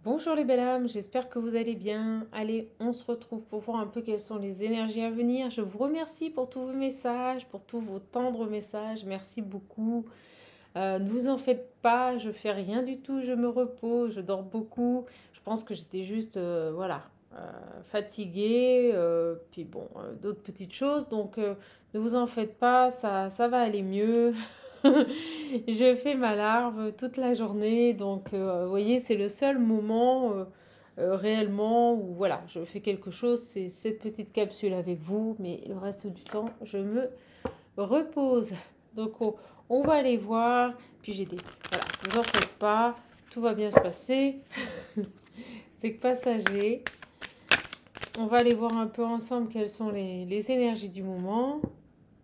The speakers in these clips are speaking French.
Bonjour les belles âmes, j'espère que vous allez bien. Allez, on se retrouve pour voir un peu quelles sont les énergies à venir. Je vous remercie pour tous vos messages, pour tous vos tendres messages. Merci beaucoup. Ne vous en faites pas, je fais rien du tout, je me repose, je dors beaucoup. Je pense que j'étais juste, voilà, fatiguée. Puis bon, d'autres petites choses. Donc, ne vous en faites pas, ça va aller mieux. Je fais ma larve toute la journée, donc vous voyez, c'est le seul moment réellement où voilà, je fais quelque chose, c'est cette petite capsule avec vous, mais le reste du temps, je me repose. Donc on va aller voir, puis j'ai des... Voilà, ne vous en faites pas, tout va bien se passer, c'est que passager. On va aller voir un peu ensemble quelles sont les énergies du moment,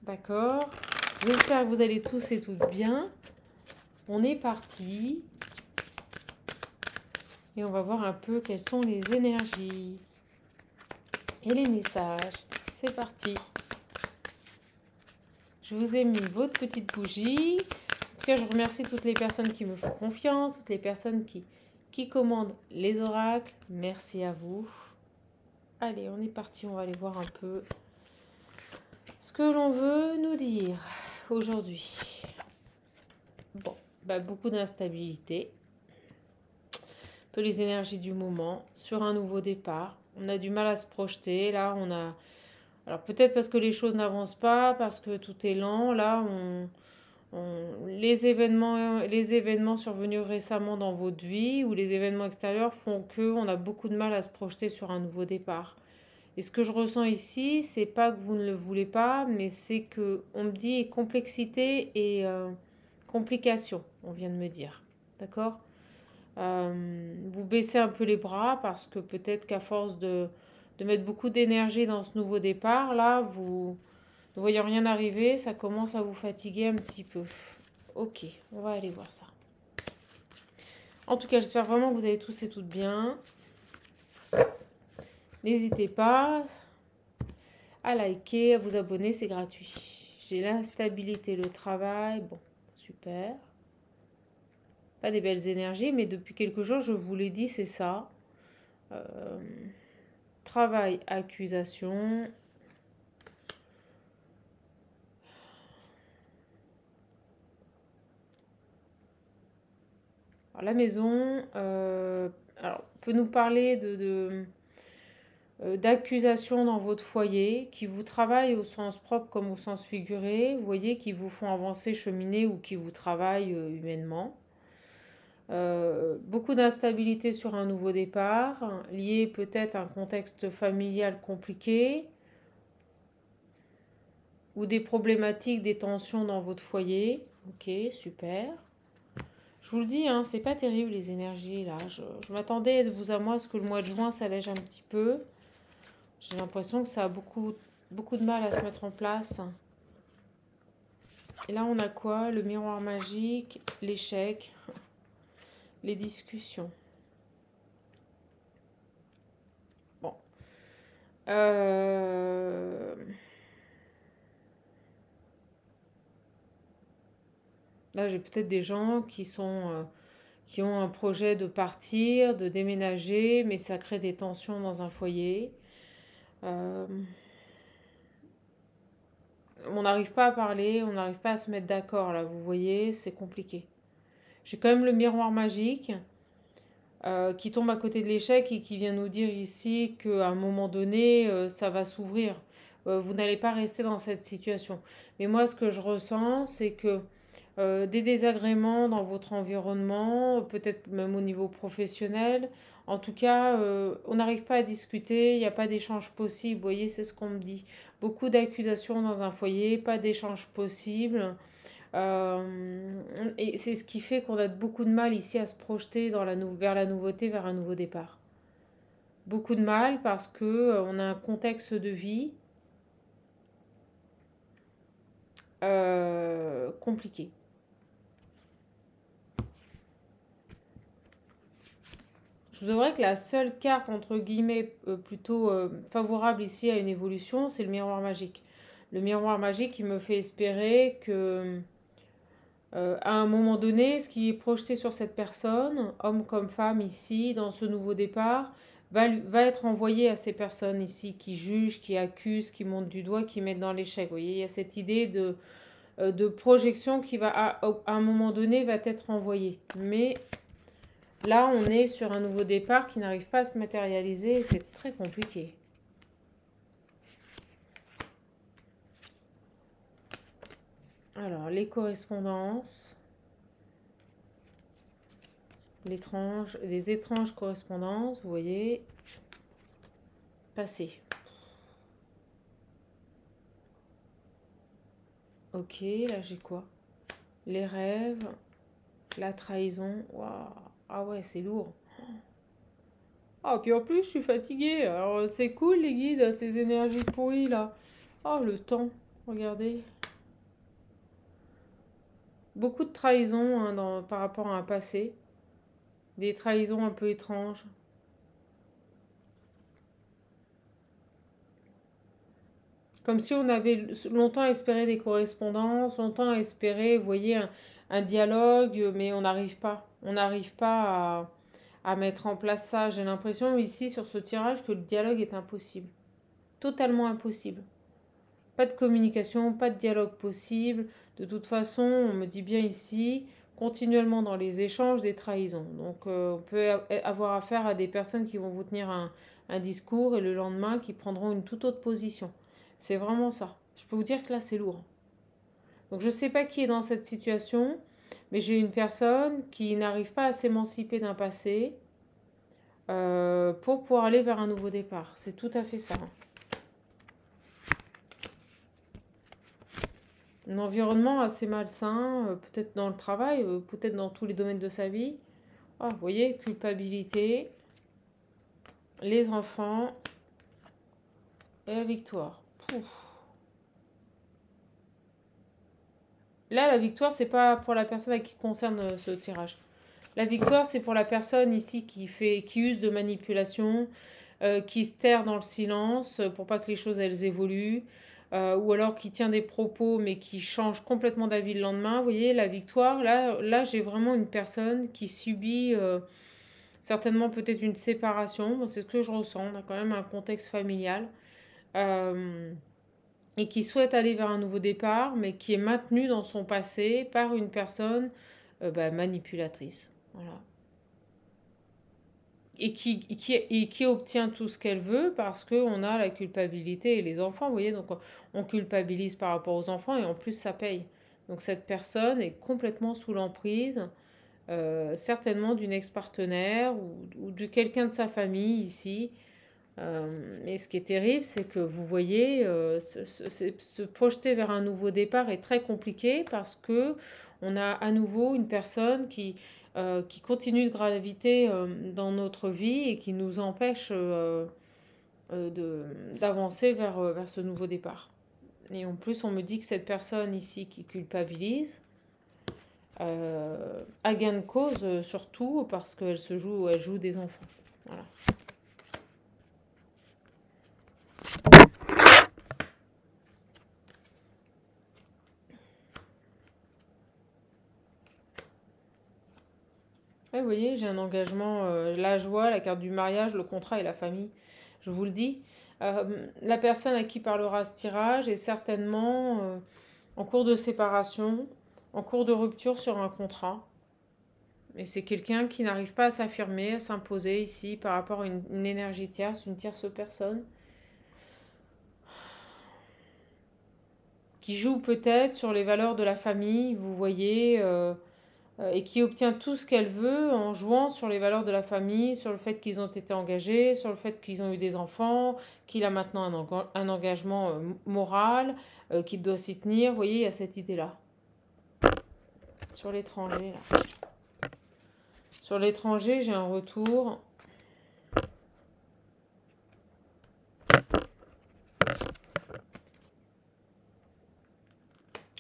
d'accord? J'espère que vous allez tous et toutes bien. On est parti. Et on va voir un peu quelles sont les énergies et les messages. C'est parti. Je vous ai mis votre petite bougie. En tout cas, je remercie toutes les personnes qui me font confiance, toutes les personnes qui commandent les oracles. Merci à vous. Allez, on est parti. On va aller voir un peu ce que l'on veut nous dire aujourd'hui. Bon, beaucoup d'instabilité. Un peu les énergies du moment sur un nouveau départ. On a du mal à se projeter. Là, on a... Alors peut-être parce que les choses n'avancent pas, parce que tout est lent. Là, les événements survenus récemment dans votre vie ou les événements extérieurs font que on a beaucoup de mal à se projeter sur un nouveau départ. Et ce que je ressens ici, c'est pas que vous ne le voulez pas, mais c'est que on me dit complexité et complication. On vient de me dire, d'accord. Vous baissez un peu les bras parce que peut-être qu'à force de mettre beaucoup d'énergie dans ce nouveau départ, là, vous ne voyez rien arriver, ça commence à vous fatiguer un petit peu. Ok, on va aller voir ça. En tout cas, j'espère vraiment que vous allez tous et toutes bien. N'hésitez pas à liker, à vous abonner, c'est gratuit. J'ai l'instabilité, le travail, bon, super. Pas des belles énergies, mais depuis quelques jours, je vous l'ai dit, c'est ça. Euh, Travail, accusation. Alors, la maison, alors, on peut nous parler d'accusations dans votre foyer qui vous travaillent au sens propre comme au sens figuré, vous voyez, qui vous font avancer, cheminer ou qui vous travaillent humainement. Beaucoup d'instabilité sur un nouveau départ, lié peut-être à un contexte familial compliqué ou des problématiques, des tensions dans votre foyer. Ok, super. Je vous le dis, hein, c'est pas terrible les énergies là. Je m'attendais de vous à moi à ce que le mois de juin s'allège un petit peu. J'ai l'impression que ça a beaucoup de mal à se mettre en place. Et là, on a quoi? Le miroir magique, l'échec, les discussions. Bon. Là, j'ai peut-être des gens qui ont un projet de partir, de déménager, mais ça crée des tensions dans un foyer. Euh, on n'arrive pas à parler, on n'arrive pas à se mettre d'accord, là, vous voyez, c'est compliqué. J'ai quand même le miroir magique qui tombe à côté de l'échec et qui vient nous dire ici qu'à un moment donné, ça va s'ouvrir. Vous n'allez pas rester dans cette situation. Mais moi, ce que je ressens, c'est que des désagréments dans votre environnement, peut-être même au niveau professionnel. En tout cas, on n'arrive pas à discuter, il n'y a pas d'échange possible. Vous voyez, c'est ce qu'on me dit. Beaucoup d'accusations dans un foyer, pas d'échange possible. Et c'est ce qui fait qu'on a beaucoup de mal ici à se projeter vers la nouveauté, vers un nouveau départ. Beaucoup de mal parce que on a un contexte de vie compliqué. Je vous avouerai que la seule carte, entre guillemets, plutôt favorable ici à une évolution, c'est le miroir magique. Le miroir magique qui me fait espérer que À un moment donné, ce qui est projeté sur cette personne, homme comme femme ici, dans ce nouveau départ, va être envoyé à ces personnes ici qui jugent, qui accusent, qui montent du doigt, qui mettent dans l'échec. Vous voyez, il y a cette idée de projection qui va, à un moment donné, va être envoyée. Mais là, on est sur un nouveau départ qui n'arrive pas à se matérialiser et c'est très compliqué. Alors, les correspondances, les étranges correspondances, vous voyez, passé. Ok, là j'ai quoi? Les rêves, la trahison. Waouh. Ah ouais, c'est lourd. Ah, puis en plus, je suis fatiguée. Alors, c'est cool les guides, ces énergies pourries là. Oh, le temps, regardez. Beaucoup de trahisons hein, par rapport à un passé. Des trahisons un peu étranges. Comme si on avait longtemps espéré des correspondances, longtemps espéré, vous voyez, un dialogue, mais on n'arrive pas. On n'arrive pas à mettre en place ça. J'ai l'impression ici, sur ce tirage, que le dialogue est impossible. Totalement impossible. Pas de communication, pas de dialogue possible. De toute façon, on me dit bien ici, continuellement dans les échanges, des trahisons. Donc, on peut avoir affaire à des personnes qui vont vous tenir un discours et le lendemain qui prendront une toute autre position. C'est vraiment ça. Je peux vous dire que là, c'est lourd. Donc, je ne sais pas qui est dans cette situation, mais j'ai une personne qui n'arrive pas à s'émanciper d'un passé pour pouvoir aller vers un nouveau départ. C'est tout à fait ça. Un environnement assez malsain, peut-être dans le travail, peut-être dans tous les domaines de sa vie. Ah, vous voyez, culpabilité, les enfants et la victoire. Pouf. Là, la victoire, c'est pas pour la personne à qui concerne ce tirage. La victoire, c'est pour la personne ici qui use de manipulation, qui se terre dans le silence pour pas que les choses elles évoluent, ou alors qui tient des propos mais qui change complètement d'avis le lendemain. Vous voyez, la victoire, là j'ai vraiment une personne qui subit certainement peut-être une séparation. C'est ce que je ressens. On a quand même un contexte familial. Euh, et qui souhaite aller vers un nouveau départ, mais qui est maintenu dans son passé par une personne manipulatrice. Voilà. Et qui obtient tout ce qu'elle veut parce qu'on a la culpabilité et les enfants, vous voyez, donc on culpabilise par rapport aux enfants et en plus ça paye. Donc cette personne est complètement sous l'emprise, certainement d'une ex-partenaire ou de quelqu'un de sa famille ici. Et ce qui est terrible, c'est que vous voyez, se projeter vers un nouveau départ est très compliqué parce que on a à nouveau une personne qui continue de graviter dans notre vie et qui nous empêche d'avancer vers ce nouveau départ. Et en plus, on me dit que cette personne ici qui culpabilise a gain de cause surtout parce qu'elle elle joue des enfants. Voilà. Ouais, vous voyez, j'ai un engagement, la joie, la carte du mariage, le contrat et la famille. Je vous le dis. La personne à qui parlera ce tirage est certainement en cours de séparation, en cours de rupture sur un contrat. Et c'est quelqu'un qui n'arrive pas à s'affirmer, à s'imposer ici par rapport à une énergie tierce, une tierce personne. Qui joue peut-être sur les valeurs de la famille, vous voyez, et qui obtient tout ce qu'elle veut en jouant sur les valeurs de la famille, sur le fait qu'ils ont été engagés, sur le fait qu'ils ont eu des enfants, qu'il a maintenant un engagement moral, qu'il doit s'y tenir. Vous voyez, il y a cette idée-là. Sur l'étranger, là. Sur l'étranger, j'ai un retour.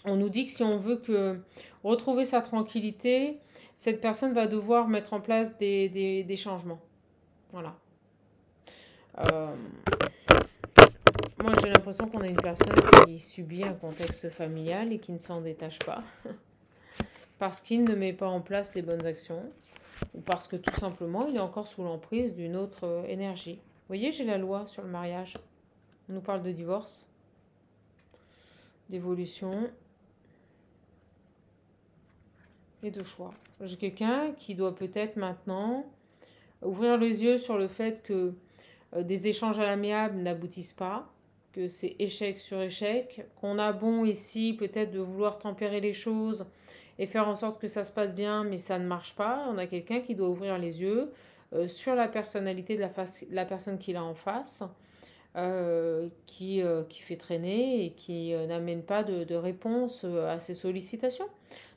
On nous dit que si on veut retrouver sa tranquillité, cette personne va devoir mettre en place des changements. Voilà. Moi, j'ai l'impression qu'on a une personne qui subit un contexte familial et qui ne s'en détache pas. parce qu'il ne met pas en place les bonnes actions, ou parce que tout simplement, il est encore sous l'emprise d'une autre énergie. Vous voyez, j'ai la loi sur le mariage. On nous parle de divorce, d'évolution et de choix. J'ai quelqu'un qui doit peut-être maintenant ouvrir les yeux sur le fait que des échanges à l'amiable n'aboutissent pas, que c'est échec sur échec, qu'on a bon ici peut-être de vouloir tempérer les choses et faire en sorte que ça se passe bien, mais ça ne marche pas. On a quelqu'un qui doit ouvrir les yeux sur la personnalité de la personne qu'il a en face, qui fait traîner et qui n'amène pas de réponse à ses sollicitations.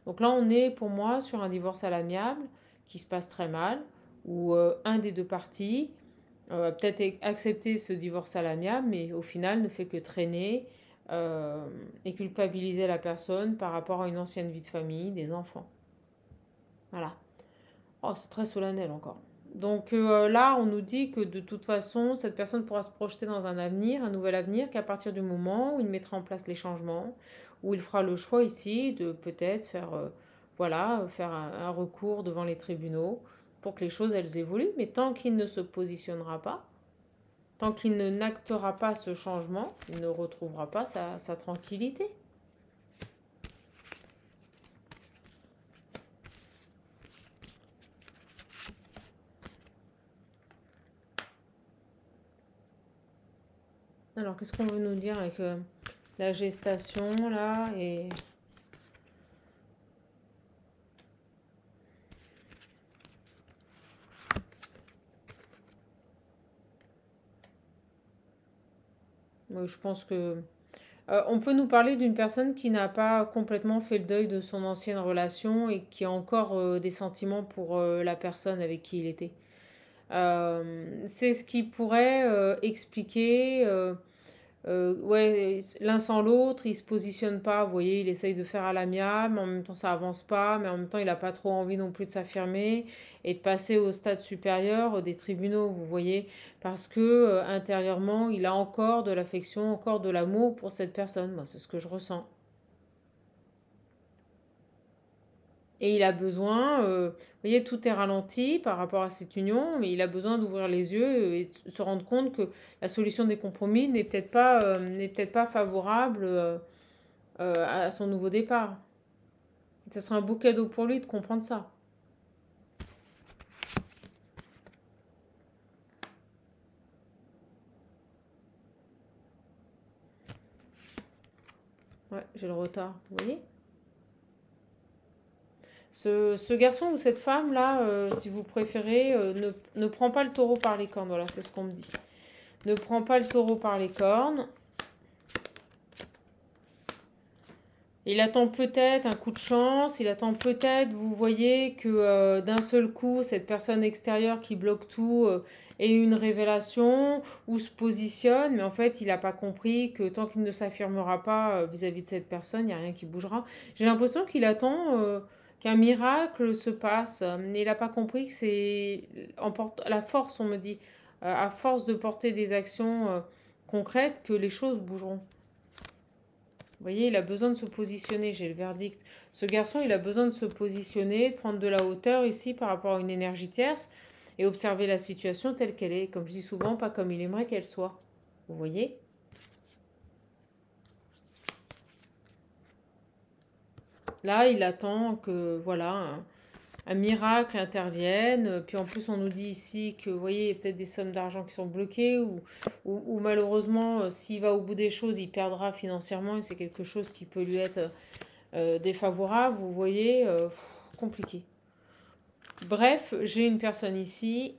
Donc là, on est pour moi sur un divorce à l'amiable qui se passe très mal, où un des deux parties peut-être accepter ce divorce à l'amiable, mais au final ne fait que traîner et culpabiliser la personne par rapport à une ancienne vie de famille, des enfants. Voilà. Oh, c'est très solennel encore. Donc là, on nous dit que de toute façon, cette personne pourra se projeter dans un avenir, un nouvel avenir, qu'à partir du moment où il mettra en place les changements, où il fera le choix ici de peut-être faire, voilà, faire un recours devant les tribunaux pour que les choses, elles évoluent. Mais tant qu'il ne se positionnera pas, tant qu'il ne n'actera pas ce changement, il ne retrouvera pas sa tranquillité. Alors, qu'est-ce qu'on veut nous dire avec la gestation, là, et... je pense que... on peut nous parler d'une personne qui n'a pas complètement fait le deuil de son ancienne relation et qui a encore des sentiments pour la personne avec qui il était. C'est ce qui pourrait expliquer ouais, l'un sans l'autre, il se positionne pas, vous voyez, il essaye de faire à l'amiable, mais en même temps ça avance pas, mais en même temps il n'a pas trop envie non plus de s'affirmer et de passer au stade supérieur des tribunaux, vous voyez, parce que intérieurement il a encore de l'affection, encore de l'amour pour cette personne, moi c'est ce que je ressens. Et il a besoin, vous voyez, tout est ralenti par rapport à cette union, mais il a besoin d'ouvrir les yeux et de se rendre compte que la solution des compromis n'est peut-être pas favorable à son nouveau départ. Ce sera un beau cadeau pour lui de comprendre ça. Ouais, j'ai le retard, vous voyez. Ce garçon ou cette femme-là, si vous préférez, ne prend pas le taureau par les cornes. Voilà, c'est ce qu'on me dit. Ne prend pas le taureau par les cornes. Il attend peut-être un coup de chance, il attend peut-être, vous voyez, que d'un seul coup, cette personne extérieure qui bloque tout ait une révélation ou se positionne, mais en fait, il n'a pas compris que tant qu'il ne s'affirmera pas vis-à-vis de cette personne, il n'y a rien qui bougera. J'ai l'impression qu'il attend qu'un miracle se passe, mais il n'a pas compris que c'est la force, on me dit, à force de porter des actions concrètes, que les choses bougeront. Vous voyez, il a besoin de se positionner, j'ai le verdict. Ce garçon, il a besoin de se positionner, de prendre de la hauteur ici par rapport à une énergie tierce et observer la situation telle qu'elle est. Comme je dis souvent, pas comme il aimerait qu'elle soit. Vous voyez? Là, il attend que, voilà, un miracle intervienne. Puis en plus, on nous dit ici que, vous voyez, il y a peut-être des sommes d'argent qui sont bloquées ou malheureusement, s'il va au bout des choses, il perdra financièrement et c'est quelque chose qui peut lui être défavorable. Vous voyez, compliqué. Bref, j'ai une personne ici.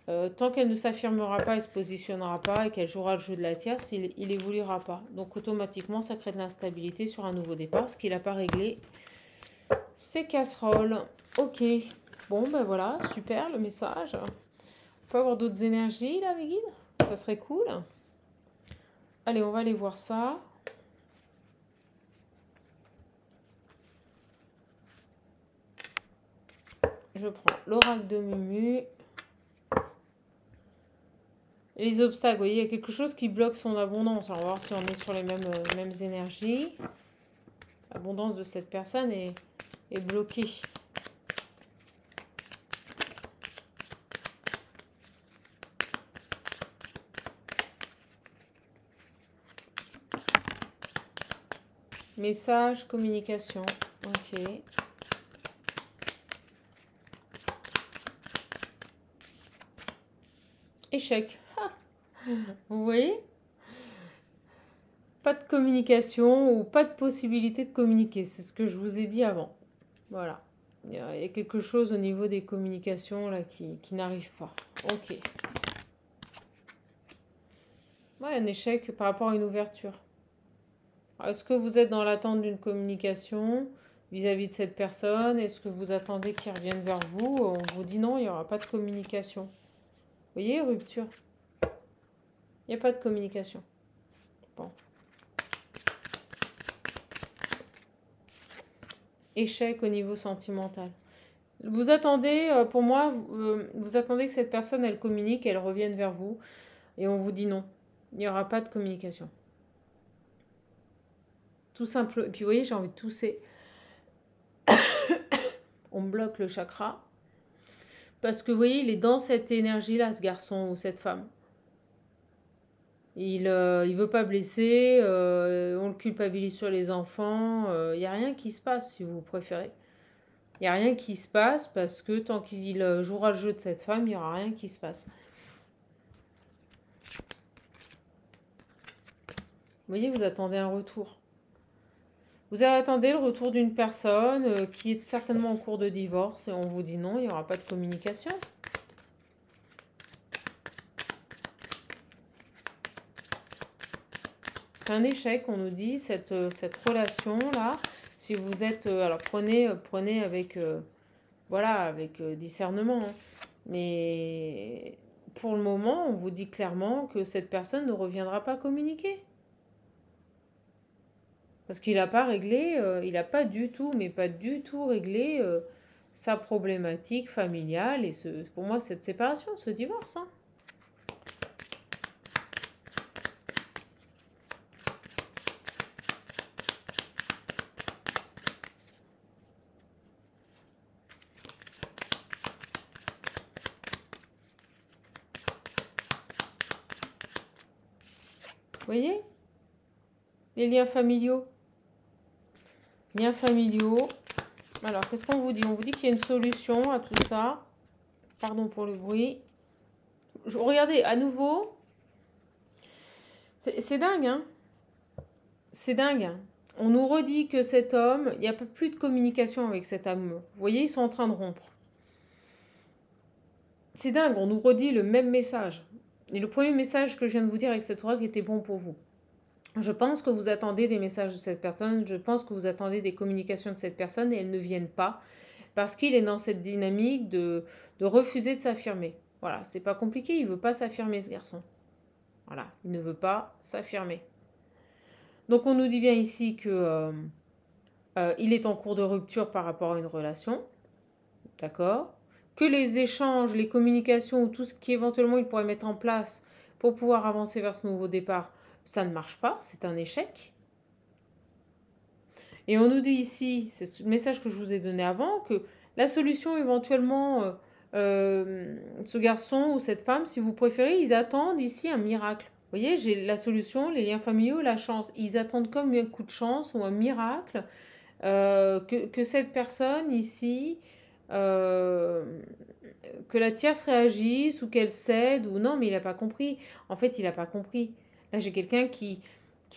Tant qu'elle ne s'affirmera pas et se positionnera pas et qu'elle jouera le jeu de la tierce, il évoluera pas. Donc automatiquement, ça crée de l'instabilité sur un nouveau départ parce qu'il n'a pas réglé ses casseroles. Ok. Bon, ben voilà, super le message. On peut avoir d'autres énergies là, mes guides? Ça serait cool. Allez, on va aller voir ça. Je prends l'oracle de Mumu. Les obstacles, vous voyez, il y a quelque chose qui bloque son abondance. Alors, on va voir si on est sur les mêmes énergies. L'abondance de cette personne est est bloqué. Message, communication. Ok. Échec. Ah. Vous voyez? Pas de communication ou pas de possibilité de communiquer. C'est ce que je vous ai dit avant. Voilà. Il y a quelque chose au niveau des communications là qui n'arrive pas. Ok. Ouais, un échec par rapport à une ouverture. Est-ce que vous êtes dans l'attente d'une communication vis-à-vis de cette personne? Est-ce que vous attendez qu'il revienne vers vous? On vous dit non, il n'y aura pas de communication. Vous voyez, rupture. Il n'y a pas de communication. Bon. Échec au niveau sentimental. Vous attendez, pour moi, vous attendez que cette personne, elle communique, elle revienne vers vous. Et on vous dit non. Il n'y aura pas de communication. Tout simple. Et puis vous voyez, j'ai envie de tousser. On bloque le chakra. Parce que vous voyez, il est dans cette énergie-là, ce garçon ou cette femme. Il veut pas blesser, on le culpabilise sur les enfants. Il n'y a rien qui se passe, si vous préférez. Il n'y a rien qui se passe parce que tant qu'il jouera le jeu de cette femme, il n'y aura rien qui se passe. Vous voyez, vous attendez un retour. Vous attendez le retour d'une personne qui est certainement en cours de divorce et on vous dit non, il n'y aura pas de communication. C'est un échec, on nous dit, cette relation-là. Si vous êtes... alors prenez avec, voilà, avec discernement. Hein. Mais pour le moment, on vous dit clairement que cette personne ne reviendra pas communiquer. Parce qu'il n'a pas réglé, il n'a pas du tout, mais pas du tout réglé sa problématique familiale. Et pour moi, cette séparation, ce divorce. Hein. Vous voyez? Les liens familiaux. Liens familiaux. Alors, qu'est-ce qu'on vous dit? On vous dit qu'il y a une solution à tout ça. Pardon pour le bruit. Regardez, à nouveau. C'est dingue, hein? C'est dingue. Hein. On nous redit que cet homme, il n'y a plus de communication avec cet amour. Vous voyez, ils sont en train de rompre. C'est dingue, on nous redit le même message. Et le premier message que je viens de vous dire avec cet oracle était bon pour vous. Je pense que vous attendez des messages de cette personne, je pense que vous attendez des communications de cette personne et elles ne viennent pas parce qu'il est dans cette dynamique de refuser de s'affirmer. Voilà, c'est pas compliqué, il veut pas s'affirmer ce garçon. Voilà, il ne veut pas s'affirmer. Donc on nous dit bien ici que il est en cours de rupture par rapport à une relation, d'accord ? Que les échanges, les communications ou tout ce qui éventuellement il pourrait mettre en place pour pouvoir avancer vers ce nouveau départ, ça ne marche pas, c'est un échec. Et on nous dit ici, c'est le message que je vous ai donné avant, que la solution éventuellement, ce garçon ou cette femme, si vous préférez, ils attendent ici un miracle. Vous voyez, j'ai la solution, les liens familiaux, la chance. Ils attendent comme un coup de chance ou un miracle que cette personne ici... que la tierce réagisse ou qu'elle cède ou non, mais il n'a pas compris. En fait, il n'a pas compris. Là, j'ai quelqu'un qui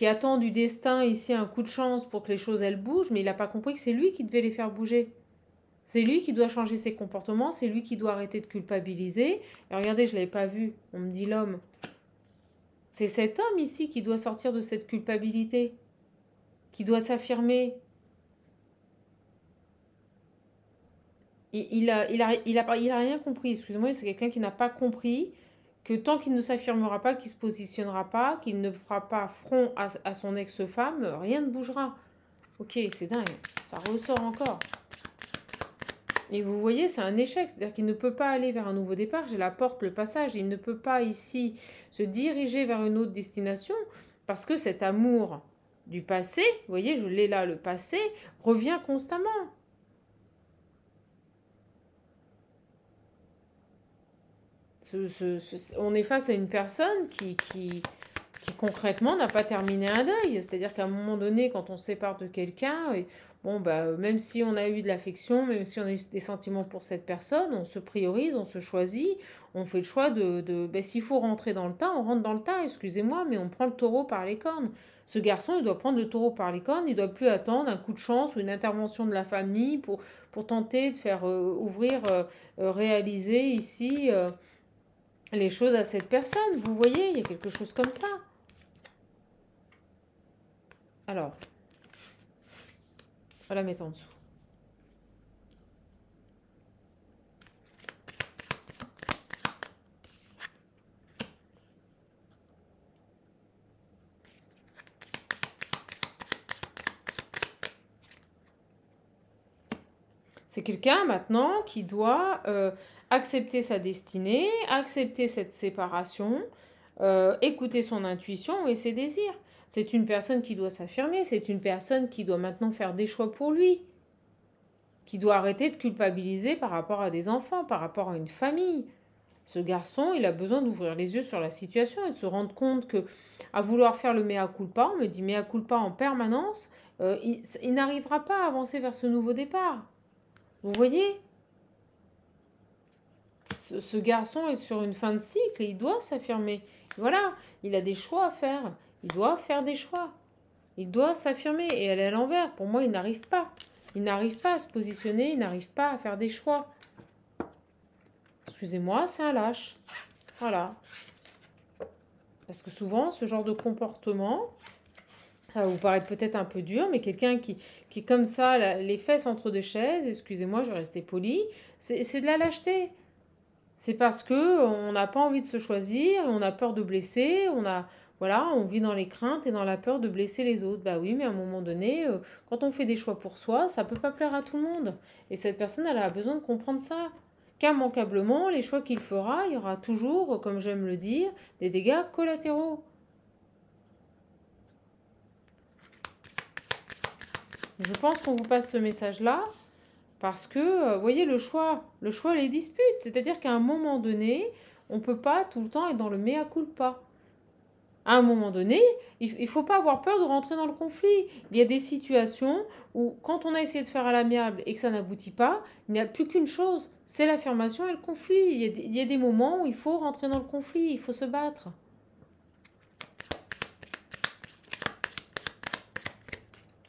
attend du destin ici un coup de chance pour que les choses elles bougent, mais il n'a pas compris que c'est lui qui devait les faire bouger. C'est lui qui doit changer ses comportements, c'est lui qui doit arrêter de culpabiliser. Et regardez, je ne l'avais pas vu, on me dit l'homme. C'est cet homme ici qui doit sortir de cette culpabilité, qui doit s'affirmer. Il a rien compris, excusez-moi, c'est quelqu'un qui n'a pas compris que tant qu'il ne s'affirmera pas, qu'il ne se positionnera pas, qu'il ne fera pas front à son ex-femme, rien ne bougera. Ok, c'est dingue, ça ressort encore. Et vous voyez, c'est un échec, c'est-à-dire qu'il ne peut pas aller vers un nouveau départ, j'ai la porte, le passage, il ne peut pas ici se diriger vers une autre destination, parce que cet amour du passé, vous voyez, je l'ai là, le passé, revient constamment. On est face à une personne qui concrètement n'a pas terminé un deuil. C'est-à-dire qu'à un moment donné, quand on se sépare de quelqu'un, bon, bah, même si on a eu de l'affection, même si on a eu des sentiments pour cette personne, on se priorise, on se choisit, on fait le choix ben, s'il faut rentrer dans le tas, on rentre dans le tas, excusez-moi, mais on prend le taureau par les cornes. Ce garçon, il doit prendre le taureau par les cornes, il ne doit plus attendre un coup de chance ou une intervention de la famille pour tenter de faire réaliser ici les choses à cette personne. Vous voyez, il y a quelque chose comme ça. Alors, on va la mettre en dessous. C'est quelqu'un maintenant qui doit accepter sa destinée, accepter cette séparation, écouter son intuition et ses désirs. C'est une personne qui doit s'affirmer, c'est une personne qui doit maintenant faire des choix pour lui, qui doit arrêter de culpabiliser par rapport à des enfants, par rapport à une famille. Ce garçon, il a besoin d'ouvrir les yeux sur la situation et de se rendre compte que, à vouloir faire le mea culpa, on me dit mea culpa en permanence, il n'arrivera pas à avancer vers ce nouveau départ. Vous voyez, ce garçon est sur une fin de cycle et il doit s'affirmer. Voilà, il a des choix à faire. Il doit faire des choix. Il doit s'affirmer et aller à l'envers. Pour moi, il n'arrive pas. Il n'arrive pas à se positionner, il n'arrive pas à faire des choix. Excusez-moi, c'est un lâche. Voilà. Parce que souvent, ce genre de comportement, ça va vous paraître peut-être un peu dur, mais quelqu'un qui est comme ça, les fesses entre deux chaises, excusez-moi, je vais rester poli, c'est de la lâcheté. C'est parce que on n'a pas envie de se choisir, on a peur de blesser, voilà, on vit dans les craintes et dans la peur de blesser les autres. Bah oui, mais à un moment donné, quand on fait des choix pour soi, ça peut pas plaire à tout le monde. Et cette personne, elle a besoin de comprendre ça. Qu'immanquablement, les choix qu'il fera, il y aura toujours, comme j'aime le dire, des dégâts collatéraux. Je pense qu'on vous passe ce message-là parce que, vous voyez, le choix les dispute. C'est-à-dire qu'à un moment donné, on ne peut pas tout le temps être dans le mea culpa. À un moment donné, il ne faut pas avoir peur de rentrer dans le conflit. Il y a des situations où, quand on a essayé de faire à l'amiable et que ça n'aboutit pas, il n'y a plus qu'une chose, c'est l'affirmation et le conflit. Il y a des moments où il faut rentrer dans le conflit, il faut se battre.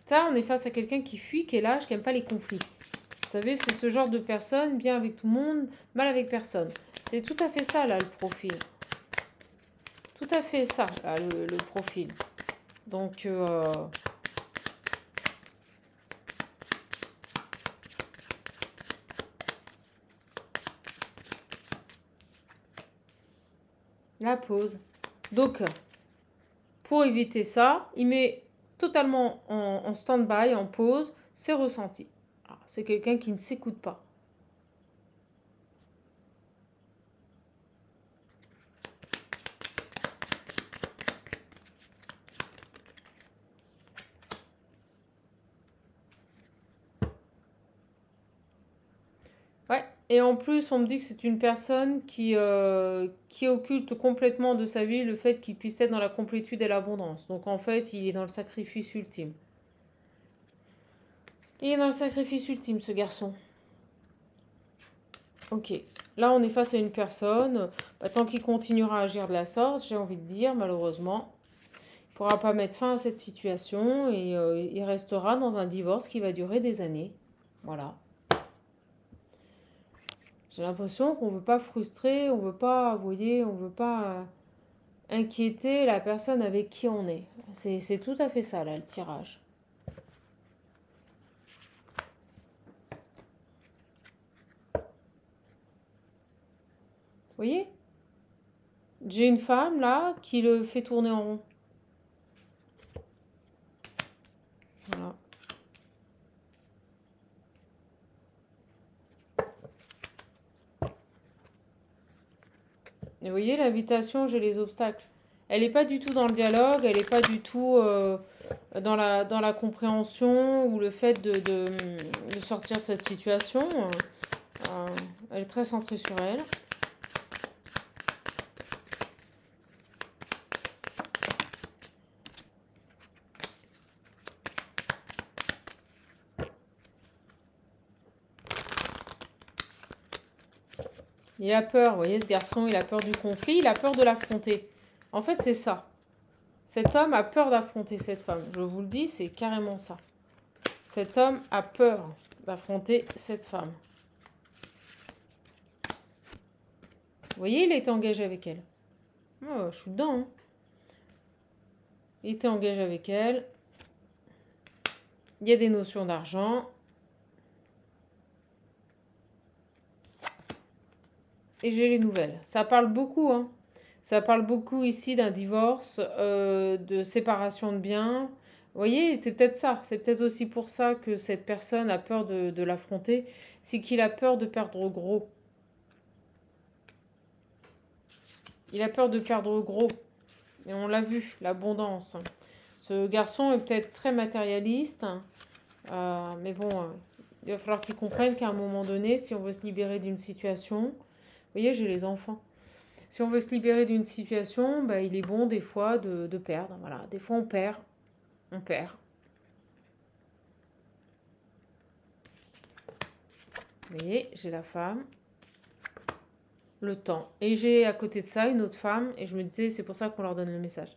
Ça, on est face à quelqu'un qui fuit, qui est lâche, qui n'aime pas les conflits. Vous savez, c'est ce genre de personne, bien avec tout le monde, mal avec personne. C'est tout à fait ça, là, le profil. Tout à fait ça, là, le profil. Donc, la pause. Donc, pour éviter ça, il met totalement en stand-by, en pause, ses ressentis. C'est quelqu'un qui ne s'écoute pas. Ouais, et en plus, on me dit que c'est une personne qui occulte complètement de sa vie le fait qu'il puisse être dans la complétude et l'abondance. Donc en fait, il est dans le sacrifice ultime. Il est dans le sacrifice ultime, ce garçon. Ok. Là, on est face à une personne. Tant qu'il continuera à agir de la sorte, j'ai envie de dire, malheureusement, il ne pourra pas mettre fin à cette situation et il restera dans un divorce qui va durer des années. Voilà. J'ai l'impression qu'on ne veut pas frustrer, on ne veut pas, vous voyez, on ne veut pas inquiéter la personne avec qui on est. C'est tout à fait ça, là, le tirage. Vous voyez? J'ai une femme, là, qui le fait tourner en rond. Voilà. Et vous voyez, l'invitation, j'ai les obstacles. Elle n'est pas du tout dans le dialogue, elle n'est pas du tout dans la compréhension ou le fait de sortir de cette situation. Elle est très centrée sur elle. Il a peur, vous voyez, ce garçon, il a peur du conflit, il a peur de l'affronter. En fait, c'est ça. Cet homme a peur d'affronter cette femme. Je vous le dis, c'est carrément ça. Cet homme a peur d'affronter cette femme. Vous voyez, il a été engagé avec elle. Oh, je suis dedans. Hein. Il était engagé avec elle. Il y a des notions d'argent. Et j'ai les nouvelles. Ça parle beaucoup, hein. Ça parle beaucoup ici d'un divorce, de séparation de biens. Vous voyez, c'est peut-être ça. C'est peut-être aussi pour ça que cette personne a peur de l'affronter. C'est qu'il a peur de perdre gros. Il a peur de perdre gros. Et on l'a vu, l'abondance. Ce garçon est peut-être très matérialiste. Mais bon, il va falloir qu'il comprenne qu'à un moment donné, si on veut se libérer d'une situation... Vous voyez, j'ai les enfants. Si on veut se libérer d'une situation, bah, il est bon des fois de perdre. Voilà. Des fois, on perd. On perd. Vous voyez, j'ai la femme. Le temps. Et j'ai à côté de ça une autre femme. Et je me disais, c'est pour ça qu'on leur donne le message.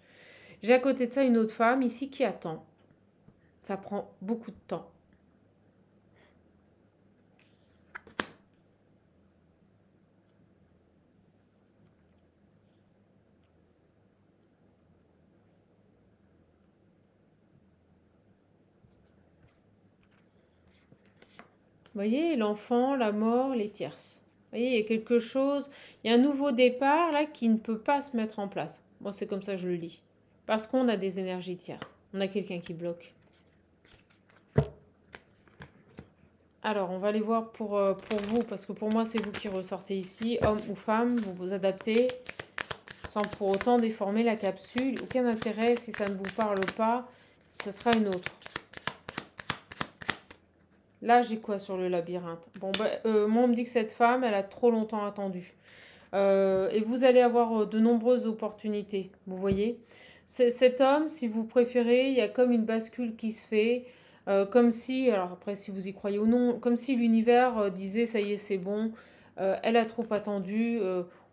J'ai à côté de ça une autre femme ici qui attend. Ça prend beaucoup de temps. Vous voyez, l'enfant, la mort, les tierces. Vous voyez, il y a quelque chose, il y a un nouveau départ là qui ne peut pas se mettre en place. Moi, c'est comme ça que je le lis. Parce qu'on a des énergies tierces. On a quelqu'un qui bloque. Alors, on va aller voir pour vous, parce que pour moi, c'est vous qui ressortez ici. Homme ou femme, vous vous adaptez sans pour autant déformer la capsule. Aucun intérêt, si ça ne vous parle pas, ça sera une autre. Là, j'ai quoi sur le labyrinthe? Bon, moi, on me dit que cette femme, elle a trop longtemps attendu. Et vous allez avoir de nombreuses opportunités, vous voyez. Cet homme, si vous préférez, il y a comme une bascule qui se fait, comme si, alors après si vous y croyez ou non, comme si l'univers disait ça y est c'est bon, elle a trop attendu,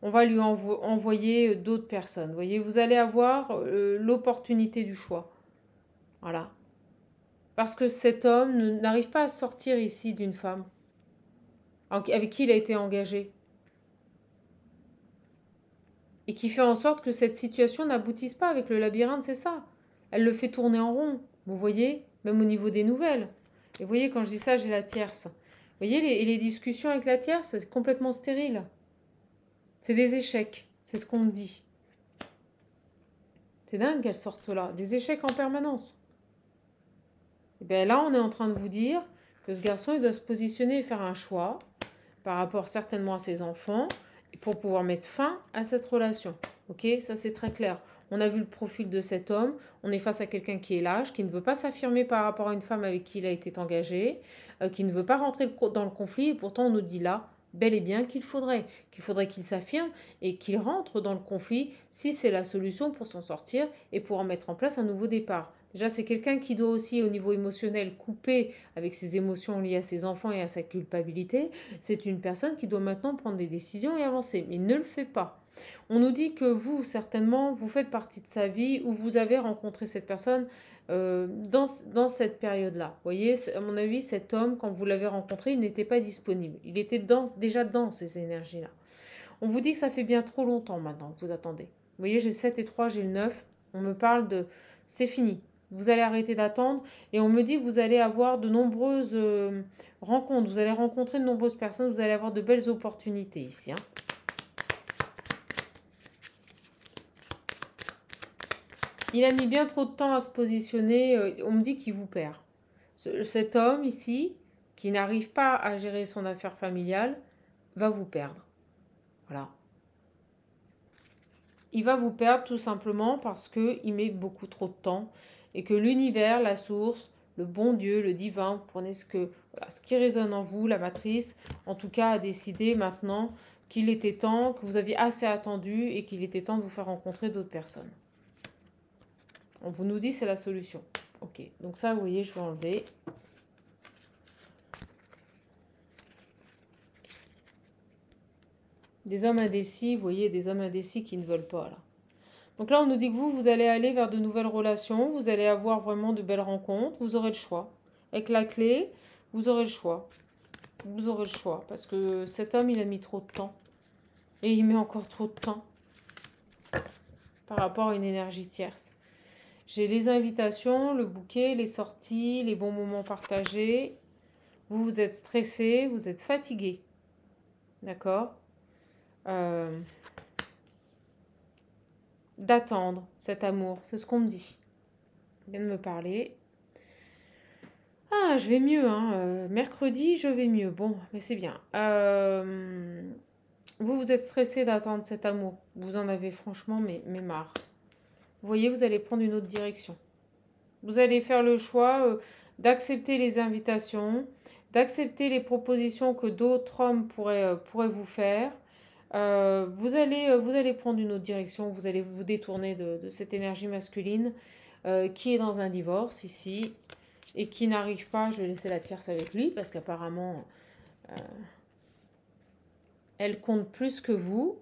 on va lui envoyer d'autres personnes. Vous voyez, vous allez avoir l'opportunité du choix. Voilà. Parce que cet homme n'arrive pas à sortir ici d'une femme avec qui il a été engagé. Et qui fait en sorte que cette situation n'aboutisse pas avec le labyrinthe, c'est ça. Elle le fait tourner en rond, vous voyez, même au niveau des nouvelles. Et vous voyez, quand je dis ça, j'ai la tierce. Vous voyez, les discussions avec la tierce, c'est complètement stérile. C'est des échecs, c'est ce qu'on me dit. C'est dingue qu'elles sortent là, des échecs en permanence. Et bien là, on est en train de vous dire que ce garçon, il doit se positionner et faire un choix par rapport certainement à ses enfants, pour pouvoir mettre fin à cette relation. Ok, ça c'est très clair. On a vu le profil de cet homme, on est face à quelqu'un qui est lâche, qui ne veut pas s'affirmer par rapport à une femme avec qui il a été engagé, qui ne veut pas rentrer dans le conflit, et pourtant on nous dit là, bel et bien qu'il faudrait qu'il s'affirme et qu'il rentre dans le conflit si c'est la solution pour s'en sortir et pour en mettre en place un nouveau départ. Déjà, c'est quelqu'un qui doit aussi, au niveau émotionnel, couper avec ses émotions liées à ses enfants et à sa culpabilité. C'est une personne qui doit maintenant prendre des décisions et avancer, mais il ne le fait pas. On nous dit que vous, certainement, vous faites partie de sa vie ou vous avez rencontré cette personne dans cette période-là. Vous voyez, à mon avis, cet homme, quand vous l'avez rencontré, il n'était pas disponible. Il était déjà dans ces énergies-là. On vous dit que ça fait bien trop longtemps maintenant que vous attendez. Vous voyez, j'ai le 7 et 3, j'ai le 9. On me parle de... C'est fini. Vous allez arrêter d'attendre et on me dit que vous allez avoir de nombreuses rencontres. Vous allez rencontrer de nombreuses personnes. Vous allez avoir de belles opportunités ici. Hein. Il a mis bien trop de temps à se positionner. On me dit qu'il vous perd. Cet homme ici, qui n'arrive pas à gérer son affaire familiale, va vous perdre. Voilà. Il va vous perdre tout simplement parce qu'il met beaucoup trop de temps et que l'univers, la source, le bon Dieu, le divin, prenez ce qui résonne en vous, la matrice, en tout cas a décidé maintenant qu'il était temps, que vous aviez assez attendu et qu'il était temps de vous faire rencontrer d'autres personnes. On vous nous dit c'est la solution. Ok, donc ça vous voyez, je vais enlever. Des hommes indécis, vous voyez, des hommes indécis qui ne veulent pas, là. Donc là, on nous dit que vous allez aller vers de nouvelles relations, vous allez avoir vraiment de belles rencontres, vous aurez le choix. Avec la clé, vous aurez le choix. Vous aurez le choix, parce que cet homme, il a mis trop de temps. Et il met encore trop de temps par rapport à une énergie tierce. J'ai les invitations, le bouquet, les sorties, les bons moments partagés. Vous êtes stressé, vous êtes fatigué. D'accord D'attendre cet amour, c'est ce qu'on me dit. Il vient de me parler. Ah, je vais mieux, hein. Mercredi, je vais mieux. Bon, mais c'est bien. Vous êtes stressé d'attendre cet amour. Vous en avez franchement mais marre. Vous voyez, vous allez prendre une autre direction. Vous allez faire le choix d'accepter les invitations, d'accepter les propositions que d'autres hommes pourraient vous faire. Vous allez prendre une autre direction, vous allez vous détourner de cette énergie masculine qui est dans un divorce ici et qui n'arrive pas, je vais laisser la tierce avec lui parce qu'apparemment elle compte plus que vous.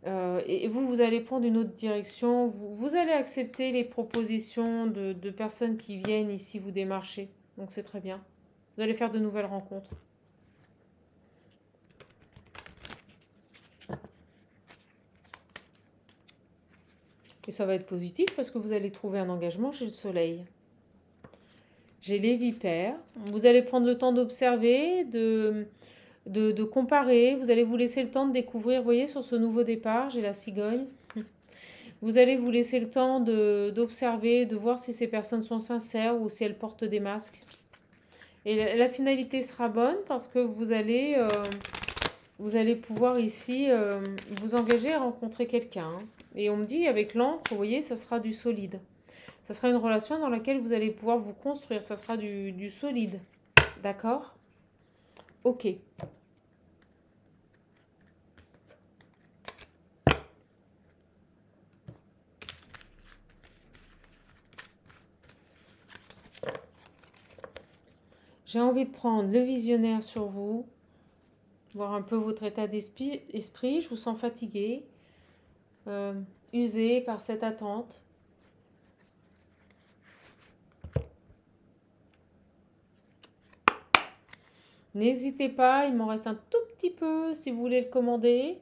Et vous allez prendre une autre direction. Vous allez accepter les propositions de personnes qui viennent ici vous démarcher. Donc c'est très bien. Vous allez faire de nouvelles rencontres. Et ça va être positif parce que vous allez trouver un engagement chez le soleil. J'ai les vipères. Vous allez prendre le temps d'observer, de comparer. Vous allez vous laisser le temps de découvrir. Vous voyez, sur ce nouveau départ, j'ai la cigogne. Vous allez vous laisser le temps d'observer, de voir si ces personnes sont sincères ou si elles portent des masques. Et la finalité sera bonne parce que vous allez pouvoir ici vous engager à rencontrer quelqu'un. Et on me dit, avec l'encre, vous voyez, ça sera du solide. Ça sera une relation dans laquelle vous allez pouvoir vous construire. Ça sera du solide. D'accord? Ok. J'ai envie de prendre le visionnaire sur vous, voir un peu votre état d'esprit. Je vous sens fatigué, usé par cette attente. N'hésitez pas, il m'en reste un tout petit peu si vous voulez le commander.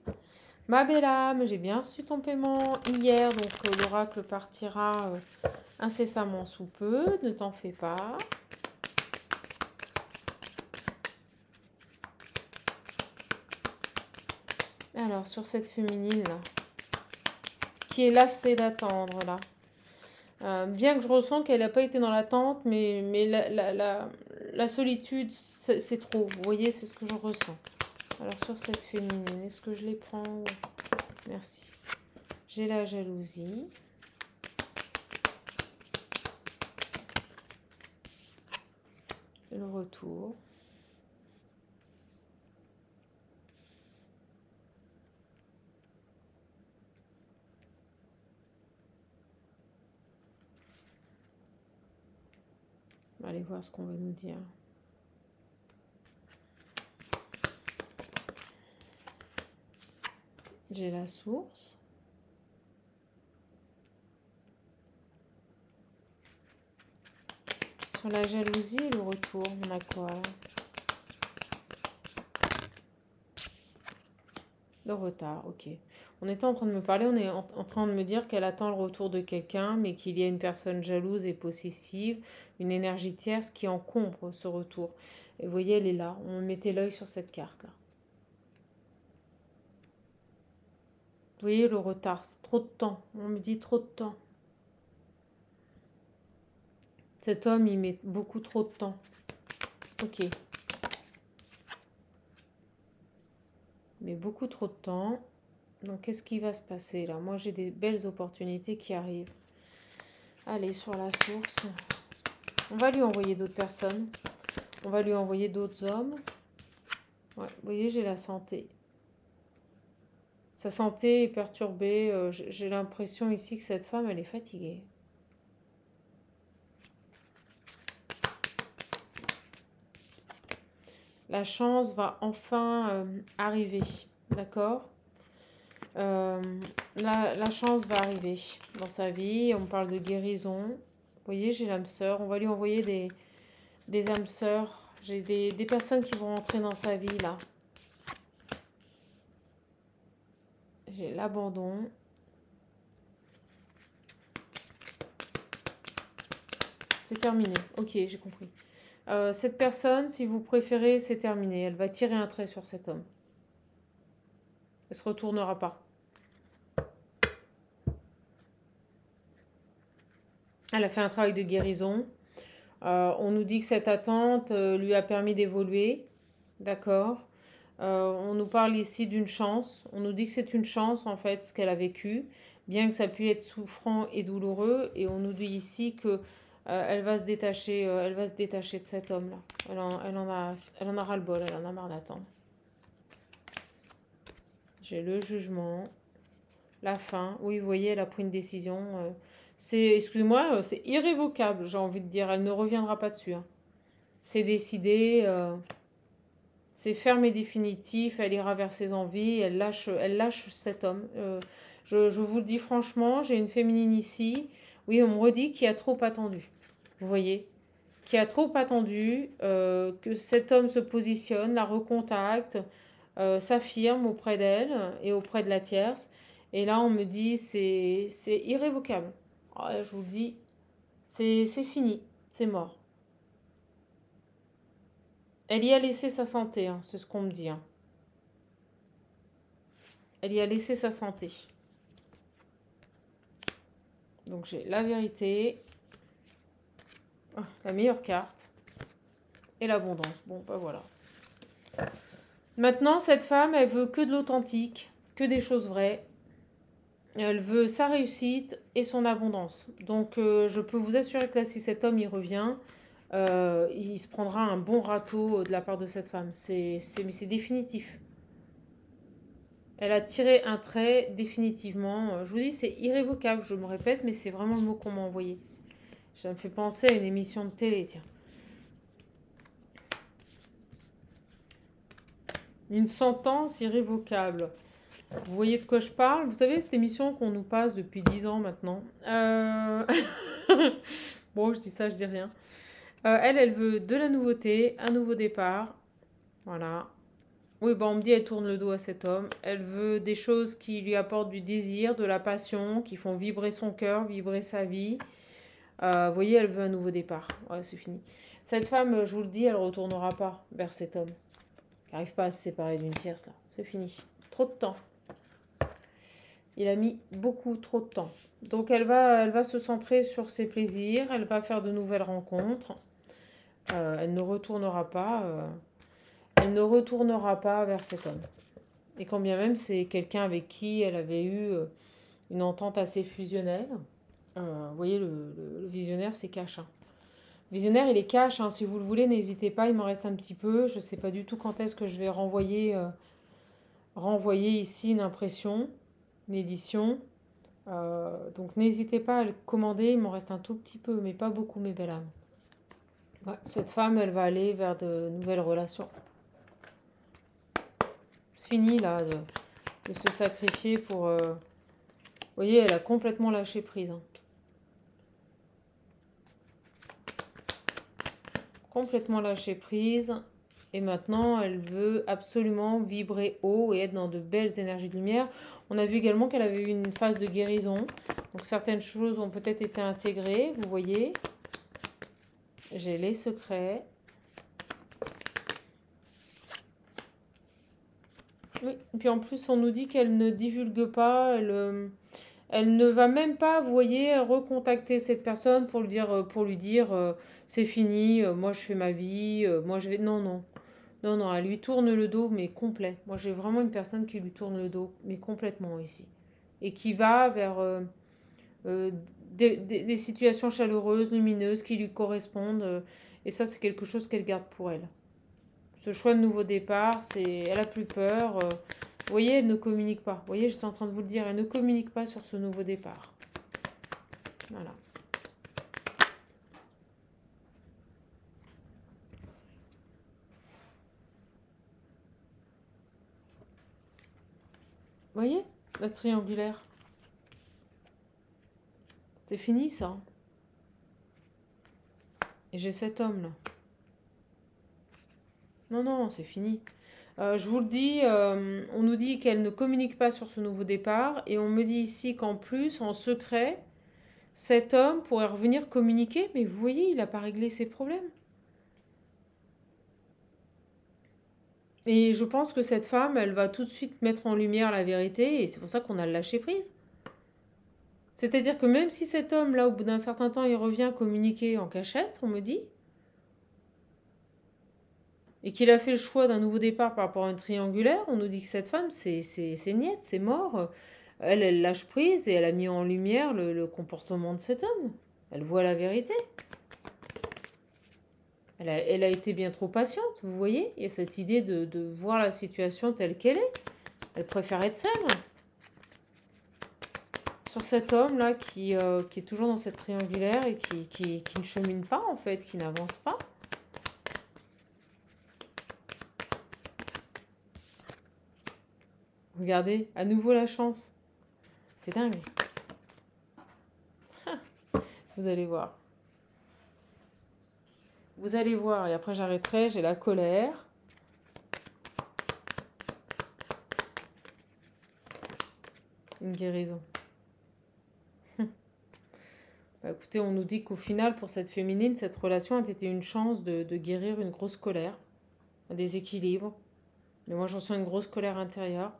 Ma belle âme, j'ai bien reçu ton paiement hier, donc l'oracle partira incessamment sous peu, ne t'en fais pas. Alors, sur cette féminine là, qui est lassée d'attendre là. Bien que je ressens qu'elle n'a pas été dans l'attente, mais la solitude, c'est trop. Vous voyez, c'est ce que je ressens. Alors, sur cette féminine, est-ce que je les prends? Merci. J'ai la jalousie. Le retour. On va aller voir ce qu'on va nous dire. J'ai la source. Sur la jalousie et le retour, on a quoi là? Le retard, ok. On était en train de me parler, on est en train de me dire qu'elle attend le retour de quelqu'un, mais qu'il y a une personne jalouse et possessive, une énergie tierce qui encombre ce retour. Et vous voyez, elle est là. On mettait l'œil sur cette carte-là. Vous voyez le retard, c'est trop de temps. On me dit trop de temps. Cet homme, il met beaucoup trop de temps. Ok. Mais beaucoup trop de temps. Donc, qu'est-ce qui va se passer là? Moi, j'ai des belles opportunités qui arrivent. Allez, sur la source. On va lui envoyer d'autres personnes. On va lui envoyer d'autres hommes. Ouais, vous voyez, j'ai la santé. Sa santé est perturbée. J'ai l'impression ici que cette femme, elle est fatiguée. La chance va enfin arriver. d'accord? Euh, la chance va arriver dans sa vie. On parle de guérison. Vous voyez, j'ai l'âme sœur. On va lui envoyer des âmes sœurs. J'ai des personnes qui vont entrer dans sa vie, là. J'ai l'abandon. C'est terminé. Ok, j'ai compris. Cette personne, si vous préférez, c'est terminé. Elle va tirer un trait sur cet homme. Elle ne se retournera pas. Elle a fait un travail de guérison. On nous dit que cette attente lui a permis d'évoluer. D'accord. On nous parle ici d'une chance. On nous dit que c'est une chance, en fait, ce qu'elle a vécu, bien que ça puisse être souffrant et douloureux. Et on nous dit ici que elle va se détacher de cet homme-là. Elle en a ras-le-bol, elle en a marre d'attendre. J'ai le jugement, la fin. Oui, vous voyez, elle a pris une décision. Excusez-moi, c'est irrévocable, j'ai envie de dire. Elle ne reviendra pas dessus, hein. C'est décidé. C'est ferme et définitif, elle ira vers ses envies, elle lâche cet homme. Je vous le dis franchement, j'ai une féminine ici. Oui, on me redit qu'il a trop attendu. Vous voyez, qui a trop attendu, que cet homme se positionne, la recontacte, s'affirme auprès d'elle et auprès de la tierce. Et là, on me dit c'est irrévocable. Alors là, je vous le dis, c'est fini, c'est mort. Elle y a laissé sa santé, hein, c'est ce qu'on me dit, hein. Elle y a laissé sa santé. Donc j'ai la vérité, la meilleure carte et l'abondance. Bon, bah voilà. Maintenant, cette femme, elle veut que de l'authentique, que des choses vraies. Elle veut sa réussite et son abondance. Donc je peux vous assurer que là, si cet homme y revient, il se prendra un bon râteau de la part de cette femme. Mais c'est définitif. Elle a tiré un trait définitivement. Je vous dis, c'est irrévocable, je me répète, mais c'est vraiment le mot qu'on m'a envoyé. Ça me fait penser à une émission de télé, tiens. Une sentence irrévocable. Vous voyez de quoi je parle? Vous savez, cette émission qu'on nous passe depuis 10 ans maintenant. Bon, je dis ça, je dis rien. Elle veut de la nouveauté, un nouveau départ. Voilà. Oui, bah on me dit elle tourne le dos à cet homme. Elle veut des choses qui lui apportent du désir, de la passion, qui font vibrer son cœur, vibrer sa vie. Vous voyez, elle veut un nouveau départ. Ouais, c'est fini. Cette femme, je vous le dis, elle ne retournera pas vers cet homme. Elle n'arrive pas à se séparer d'une tierce, là. C'est fini. Trop de temps. Il a mis beaucoup trop de temps. Donc elle va se centrer sur ses plaisirs. Elle va faire de nouvelles rencontres. Elle ne retournera pas. Elle ne retournera pas vers cet homme. Et quand bien même c'est quelqu'un avec qui elle avait eu une entente assez fusionnelle. Vous voyez, le visionnaire, c'est cash, hein. Visionnaire, il est cash, hein. Si vous le voulez, n'hésitez pas, il m'en reste un petit peu. Je ne sais pas du tout quand est-ce que je vais renvoyer ici une impression, une édition. Donc n'hésitez pas à le commander, il m'en reste un tout petit peu, mais pas beaucoup, mes belles âmes. Ouais, cette femme, elle va aller vers de nouvelles relations. C'est fini, là, de se sacrifier pour... Vous voyez, elle a complètement lâché prise, hein. Complètement lâché prise. Et maintenant, elle veut absolument vibrer haut et être dans de belles énergies de lumière. On a vu également qu'elle avait eu une phase de guérison. Donc certaines choses ont peut-être été intégrées, vous voyez. J'ai les secrets. Oui, et puis en plus, on nous dit qu'elle ne divulgue pas, elle ne va même pas, vous voyez, recontacter cette personne pour lui dire c'est fini, moi je fais ma vie, moi je vais... Non, non. Non, non, elle lui tourne le dos, mais complet. Moi, j'ai vraiment une personne qui lui tourne le dos, mais complètement ici. Et qui va vers euh, des situations chaleureuses, lumineuses, qui lui correspondent. Et ça, c'est quelque chose qu'elle garde pour elle. Ce choix de nouveau départ, elle a plus peur. Vous voyez, elle ne communique pas. Vous voyez, j'étais en train de vous le dire, elle ne communique pas sur ce nouveau départ. Voilà. Voyez, la triangulaire. C'est fini ça. Et j'ai cet homme là. Non, non, c'est fini. Je vous le dis, on nous dit qu'elle ne communique pas sur ce nouveau départ. Et on me dit ici qu'en plus, en secret, cet homme pourrait revenir communiquer. Mais vous voyez, il n'a pas réglé ses problèmes. Et je pense que cette femme, elle va tout de suite mettre en lumière la vérité. Et c'est pour ça qu'on a le lâcher prise. C'est-à-dire que même si cet homme, là, au bout d'un certain temps, il revient communiquer en cachette, on me dit, et qu'il a fait le choix d'un nouveau départ par rapport à une triangulaire, on nous dit que cette femme, c'est niette, c'est mort. Elle lâche prise et elle a mis en lumière le comportement de cet homme. Elle voit la vérité. Elle a été bien trop patiente, vous voyez. Il y a cette idée de voir la situation telle qu'elle est. Elle préfère être seule. Sur cet homme-là qui est toujours dans cette triangulaire et qui ne chemine pas, en fait, qui n'avance pas. Regardez, à nouveau la chance. C'est dingue. Vous allez voir. Vous allez voir, et après j'arrêterai, j'ai la colère. Une guérison. Bah, écoutez, on nous dit qu'au final, pour cette féminine, cette relation a été une chance de guérir une grosse colère, un déséquilibre. Mais moi, j'en sens une grosse colère intérieure.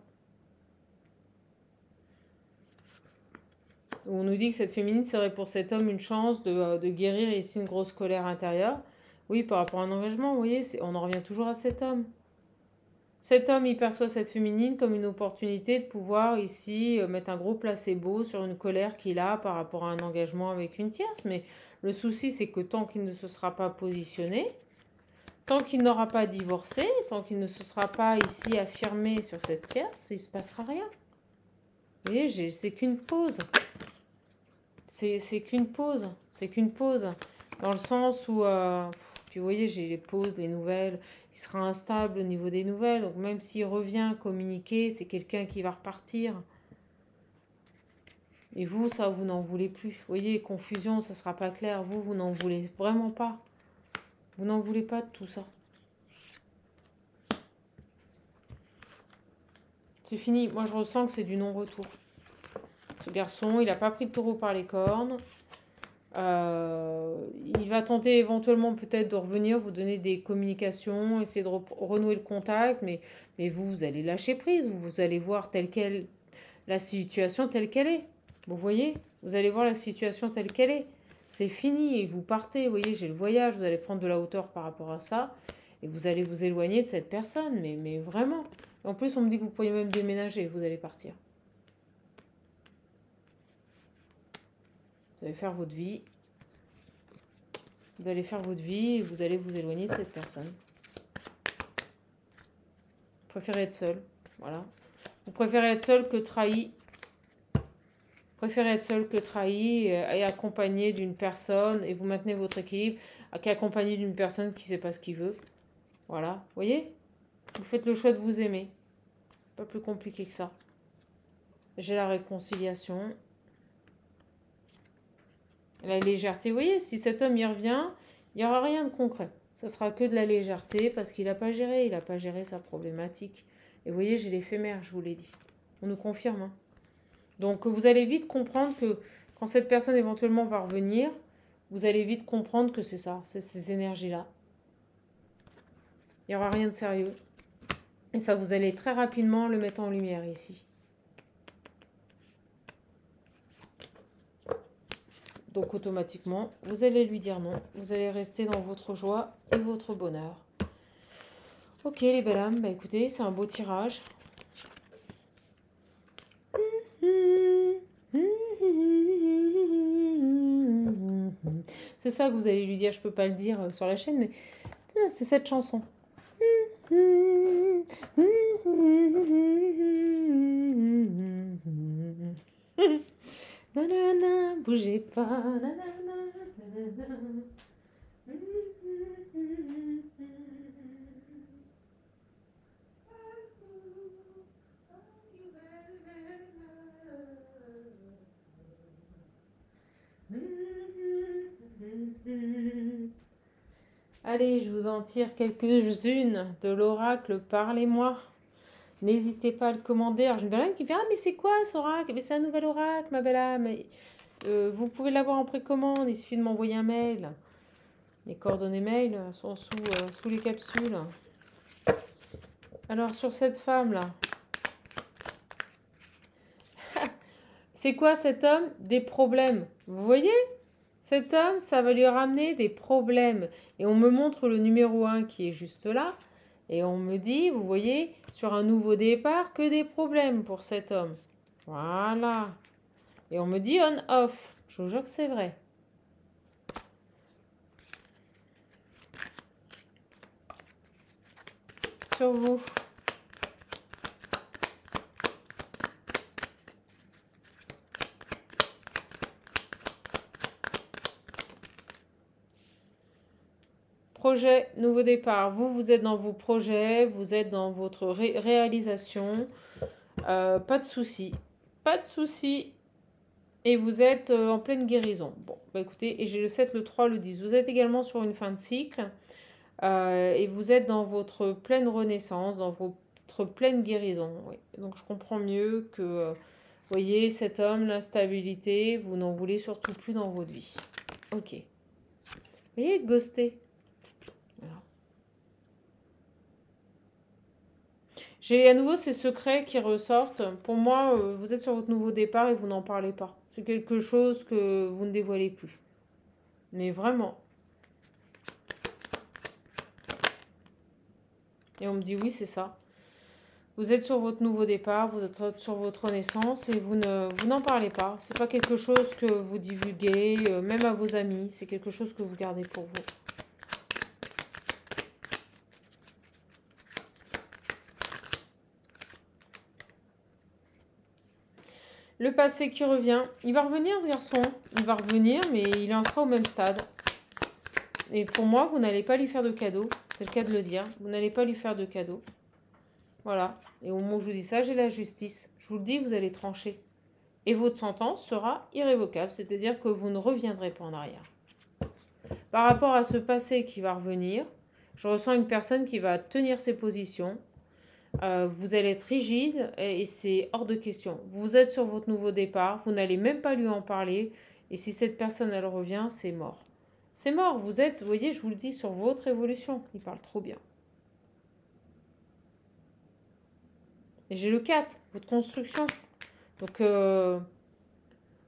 On nous dit que cette féminine serait pour cet homme une chance de guérir ici une grosse colère intérieure. Oui, par rapport à un engagement, vous voyez, on en revient toujours à cet homme. Cet homme, il perçoit cette féminine comme une opportunité de pouvoir ici mettre un gros placebo sur une colère qu'il a par rapport à un engagement avec une tierce. Mais le souci, c'est que tant qu'il ne se sera pas positionné, tant qu'il n'aura pas divorcé, tant qu'il ne se sera pas ici affirmé sur cette tierce, il ne se passera rien. Vous voyez, c'est qu'une pause. C'est qu'une pause. C'est qu'une pause. Dans le sens où... puis vous voyez, j'ai les pauses, les nouvelles. Il sera instable au niveau des nouvelles. Donc même s'il revient communiquer, c'est quelqu'un qui va repartir. Et vous, ça, vous n'en voulez plus. Vous voyez, confusion, ça ne sera pas clair. Vous n'en voulez vraiment pas. Vous n'en voulez pas de tout ça. C'est fini. Moi, je ressens que c'est du non-retour. Ce garçon, il n'a pas pris le taureau par les cornes. Il va tenter éventuellement peut-être de revenir, vous donner des communications, essayer de renouer le contact, mais vous allez lâcher prise, vous allez voir la situation telle qu'elle est. Vous voyez, vous allez voir la situation telle qu'elle est. C'est fini et vous partez, vous voyez, j'ai le voyage, vous allez prendre de la hauteur par rapport à ça et vous allez vous éloigner de cette personne, mais vraiment. En plus, on me dit que vous pourriez même déménager, vous allez partir. Vous allez faire votre vie. Vous allez faire votre vie et vous allez vous éloigner de cette personne. Vous préférez être seul. Voilà. Vous préférez être seul que trahi. Vous préférez être seul que trahi et accompagné d'une personne et vous maintenez votre équilibre qu'accompagné d'une personne qui ne sait pas ce qu'il veut. Voilà. Vous voyez? Vous faites le choix de vous aimer. Pas plus compliqué que ça. J'ai la réconciliation. La légèreté, vous voyez, si cet homme y revient, il n'y aura rien de concret. Ça sera que de la légèreté parce qu'il n'a pas géré, sa problématique. Et vous voyez, j'ai l'éphémère, je vous l'ai dit. On nous confirme. Hein. Donc vous allez vite comprendre que quand cette personne éventuellement va revenir, vous allez vite comprendre que c'est ça, c'est ces énergies-là. Il n'y aura rien de sérieux. Et ça, vous allez très rapidement le mettre en lumière ici. Donc automatiquement, vous allez lui dire non. Vous allez rester dans votre joie et votre bonheur. Ok les belles âmes, bah écoutez, c'est un beau tirage. C'est ça que vous allez lui dire, je peux pas le dire sur la chaîne, mais c'est cette chanson. Nanana, bougez pas. Nanana, nanana. Allez, je vous en tire quelques-unes de l'oracle. Parlez-moi. N'hésitez pas à le commander. Alors, j'ai une belle âme qui fait: ah, mais c'est quoi ce oracle? Mais c'est un nouvel oracle, ma belle âme. Vous pouvez l'avoir en précommande. Il suffit de m'envoyer un mail. Les coordonnées mail sont sous les capsules. Alors, sur cette femme-là, c'est quoi cet homme? Des problèmes. Vous voyez? Cet homme, ça va lui ramener des problèmes. Et on me montre le numéro 1 qui est juste là. Et on me dit, vous voyez, sur un nouveau départ, que des problèmes pour cet homme. Voilà. Et on me dit on-off. Je vous jure que c'est vrai. Sur vous. Projet, nouveau départ. Vous êtes dans vos projets, vous êtes dans votre réalisation. Pas de souci. Pas de souci. Et vous êtes en pleine guérison. Bon, bah écoutez, et j'ai le 7, le 3, le 10. Vous êtes également sur une fin de cycle. Et vous êtes dans votre pleine renaissance, dans votre pleine guérison. Oui. Donc je comprends mieux que, vous voyez, cet homme, l'instabilité, vous n'en voulez surtout plus dans votre vie. Ok. Vous voyez, ghosté. J'ai à nouveau ces secrets qui ressortent. Pour moi, vous êtes sur votre nouveau départ et vous n'en parlez pas. C'est quelque chose que vous ne dévoilez plus. Mais vraiment. Et on me dit oui, c'est ça. Vous êtes sur votre nouveau départ, vous êtes sur votre renaissance et vous n'en parlez pas. C'est pas quelque chose que vous divulguez, même à vos amis. C'est quelque chose que vous gardez pour vous. Le passé qui revient. Il va revenir, ce garçon. Il va revenir, mais il en sera au même stade. Et pour moi, vous n'allez pas lui faire de cadeau. C'est le cas de le dire. Vous n'allez pas lui faire de cadeau. Voilà. Et au moment où je vous dis ça, j'ai la justice. Je vous le dis, vous allez trancher. Et votre sentence sera irrévocable. C'est-à-dire que vous ne reviendrez pas en arrière. Par rapport à ce passé qui va revenir, je ressens une personne qui va tenir ses positions. Vous allez être rigide et c'est hors de question. Vous êtes sur votre nouveau départ, vous n'allez même pas lui en parler. Et si cette personne, elle revient, c'est mort. C'est mort, vous êtes, vous voyez, je vous le dis, sur votre évolution. Il parle trop bien. Et j'ai le 4, votre construction. Donc,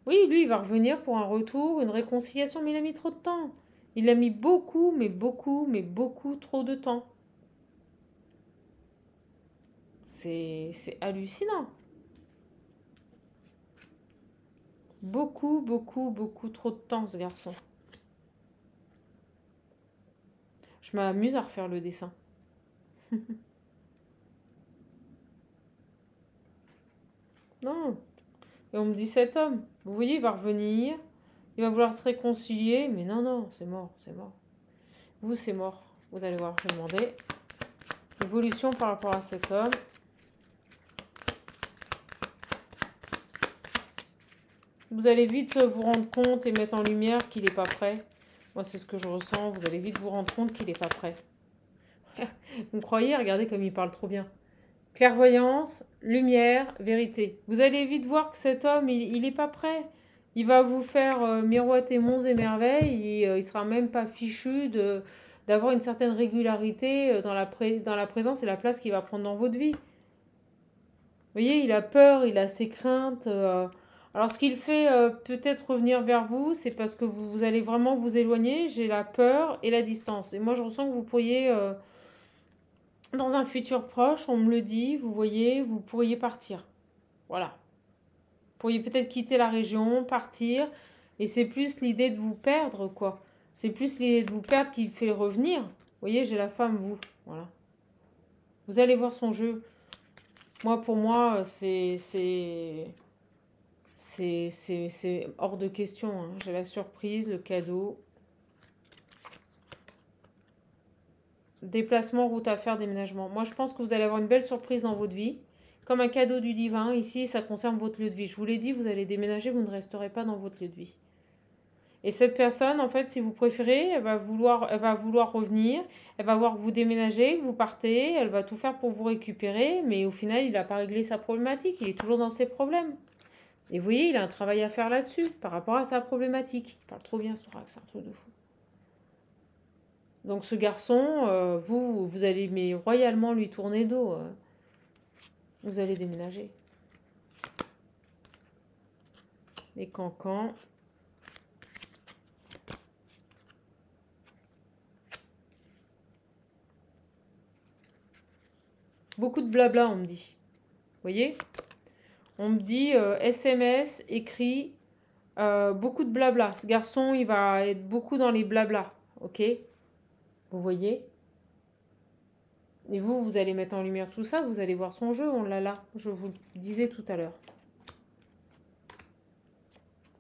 oui, lui, il va revenir pour un retour, une réconciliation, mais il a mis trop de temps. Il a mis beaucoup, mais beaucoup trop de temps. C'est hallucinant. Beaucoup trop de temps, ce garçon. Je m'amuse à refaire le dessin. Non. Et on me dit cet homme, vous voyez, il va revenir, il va vouloir se réconcilier, mais non, c'est mort, c'est mort. Vous, c'est mort. Vous allez voir, je vais demander. Évolution par rapport à cet homme. Vous allez vite vous rendre compte et mettre en lumière qu'il n'est pas prêt. Moi, c'est ce que je ressens. Vous allez vite vous rendre compte qu'il n'est pas prêt. Vous me croyez? Regardez comme il parle trop bien. Clairvoyance, lumière, vérité. Vous allez vite voir que cet homme, il n'est pas prêt. Il va vous faire miroiter monts et merveilles. Et, il ne sera même pas fichu d'avoir une certaine régularité dans la présence et la place qu'il va prendre dans votre vie. Vous voyez, il a peur, il a ses craintes. Alors, ce qu'il fait peut-être revenir vers vous, c'est parce que vous allez vraiment vous éloigner. J'ai la peur et la distance. Et moi, je ressens que vous pourriez, dans un futur proche, on me le dit, vous voyez, vous pourriez partir. Voilà. Vous pourriez peut-être quitter la région, partir. Et c'est plus l'idée de vous perdre, quoi. C'est plus l'idée de vous perdre qui fait revenir. Vous voyez, j'ai la femme, vous. Voilà. Vous allez voir son jeu. Moi, pour moi, c'est hors de question. Hein. J'ai la surprise, le cadeau. Déplacement, route à faire, déménagement. Moi, je pense que vous allez avoir une belle surprise dans votre vie. Comme un cadeau du divin. Ici, ça concerne votre lieu de vie. Je vous l'ai dit, vous allez déménager, vous ne resterez pas dans votre lieu de vie. Et cette personne, en fait, si vous préférez, elle va vouloir revenir, elle va voir que vous déménagez, que vous partez, elle va tout faire pour vous récupérer, mais au final, il n'a pas réglé sa problématique, il est toujours dans ses problèmes. Et vous voyez, il a un travail à faire là-dessus, par rapport à sa problématique. Il parle trop bien ce thorax, c'est un truc de fou. Donc ce garçon, vous allez mais royalement lui tourner le dos. Vous allez déménager. Les cancans. Beaucoup de blabla, on me dit. Vous voyez? On me dit SMS, écrit, beaucoup de blabla. Ce garçon, il va être beaucoup dans les blabla. Ok? Vous voyez? Et vous allez mettre en lumière tout ça, vous allez voir son jeu, on l'a là. Je vous le disais tout à l'heure.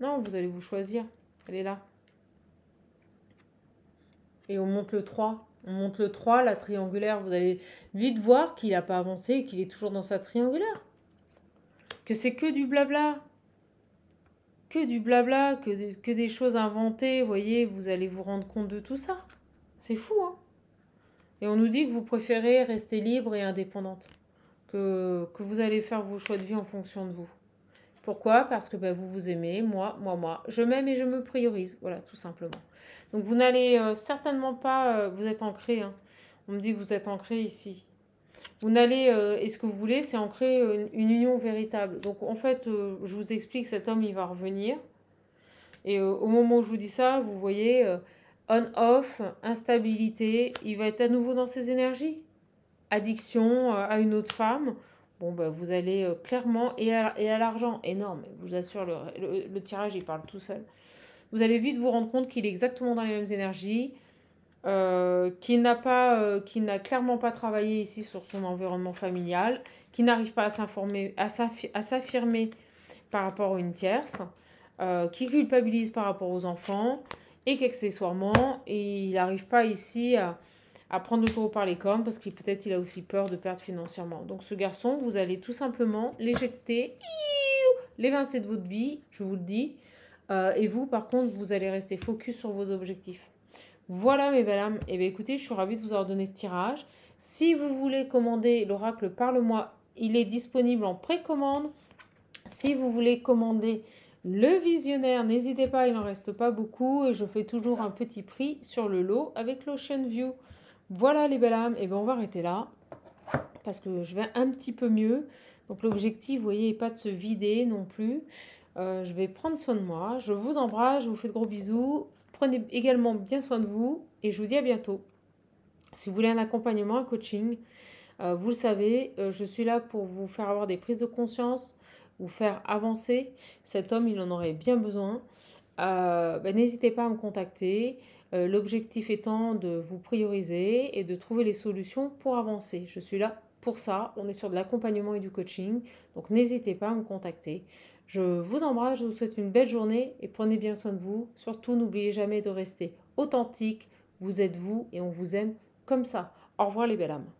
Non, vous allez vous choisir. Elle est là. Et on monte le 3. On monte le 3, la triangulaire. Vous allez vite voir qu'il n'a pas avancé et qu'il est toujours dans sa triangulaire. Que c'est que du blabla. Que du blabla, que des choses inventées. Vous voyez, vous allez vous rendre compte de tout ça. C'est fou, hein? Et on nous dit que vous préférez rester libre et indépendante. Que vous allez faire vos choix de vie en fonction de vous. Pourquoi? Parce que vous vous aimez, moi. Je m'aime et je me priorise. Voilà, tout simplement. Donc vous n'allez certainement pas... vous êtes ancré. Hein. On me dit que vous êtes ancré ici. Vous n'allez... et ce que vous voulez, c'est ancrer une union véritable. Donc en fait, je vous explique, cet homme, il va revenir. Et au moment où je vous dis ça, vous voyez, on-off, instabilité, il va être à nouveau dans ses énergies. Addiction à une autre femme. Bon, vous allez clairement, et à l'argent, énorme, je vous assure, le tirage, il parle tout seul. Vous allez vite vous rendre compte qu'il est exactement dans les mêmes énergies, qu'il n'a clairement pas travaillé ici sur son environnement familial, qu'il n'arrive pas à s'informer, à s'affirmer par rapport à une tierce, qui culpabilise par rapport aux enfants, et qu'accessoirement, il n'arrive pas ici à prendre le taureau par les cornes parce qu'il peut-être il a aussi peur de perdre financièrement. Donc ce garçon, vous allez tout simplement l'éjecter, l'évincer de votre vie, je vous le dis. Et vous, par contre, vous allez rester focus sur vos objectifs. Voilà mes belles âmes. Et bien écoutez, je suis ravie de vous avoir donné ce tirage. Si vous voulez commander l'oracle Parle-moi, il est disponible en précommande. Si vous voulez commander le visionnaire, n'hésitez pas, il n'en reste pas beaucoup. Et je fais toujours un petit prix sur le lot avec l'Ocean View. Voilà les belles âmes, et bien on va arrêter là, parce que je vais un petit peu mieux. Donc l'objectif, vous voyez, n'est pas de se vider non plus. Je vais prendre soin de moi, je vous embrasse, je vous fais de gros bisous. Prenez également bien soin de vous, et je vous dis à bientôt. Si vous voulez un accompagnement, un coaching, vous le savez, je suis là pour vous faire avoir des prises de conscience, vous faire avancer. Cet homme, il en aurait bien besoin. N'hésitez pas à me contacter. L'objectif étant de vous prioriser et de trouver les solutions pour avancer. Je suis là pour ça. On est sur de l'accompagnement et du coaching. Donc n'hésitez pas à me contacter. Je vous embrasse, je vous souhaite une belle journée et prenez bien soin de vous. Surtout, n'oubliez jamais de rester authentique. Vous êtes vous et on vous aime comme ça. Au revoir les belles âmes.